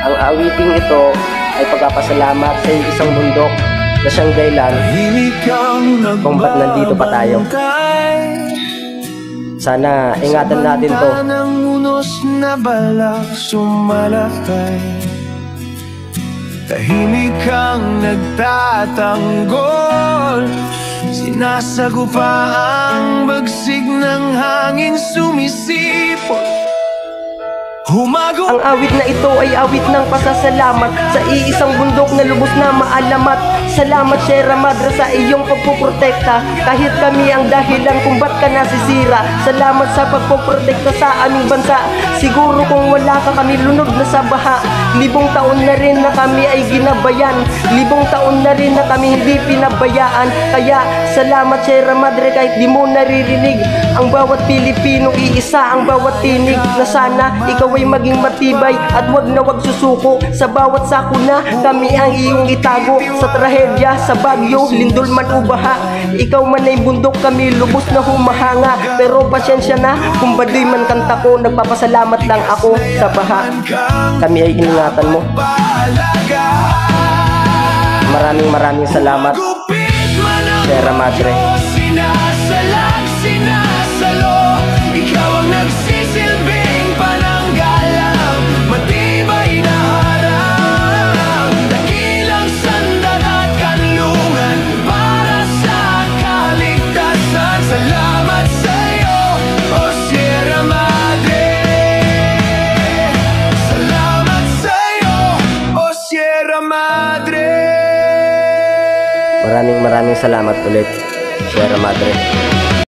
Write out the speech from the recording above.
Ang awiting ito ay pagpapasalamat sa isang bundok na siyang dahilan kung ba't nandito pa tayo. Sana ingatan natin to. Tahimik kang nagtatanggol, sinasagupa ang bagsig ng hangin sumisipot. Ang awit na ito ay awit ng pasasalamat sa iisang bundok na lubos na maalamat. Salamat Sierra Madre sa iyong pagpuprotekta, kahit kami ang dahilan kung ba't ka nasisira. Salamat sa pagpuprotekta sa aming bansa. Siguro kung wala ka kami lunod na sa baha. Libong taon na rin na kami ay ginabayan, libong taon na rin na kami hindi pinabayaan. Kaya salamat Sierra Madre kahit di mo naririnig ang bawat Pilipino, iisa ang bawat tinig. Na sana ikaw ay maging matibay at wag na wag susuko. Sa bawat sako na kami ang iyong itago. Sa trahedya, sa bagyo, lindol man o baha, ikaw man ay bundok, kami lubos na humahanga. Pero pasyensya na kung baduy man kanta ko, nagpapasalamat lang ako sa baha. Kami ay iningatan mo. Maraming salamat Sierra Madre. Sinasalag, sinasalo, ikaw ang nagsisilbing pananggalang, matibay na harang, dakilang sandat at kanlungan para sa kaligtasan. Salamat sa'yo, O Sierra Madre. Salamat sa'yo, O Sierra Madre. Maraming salamat ulit Sierra Madre.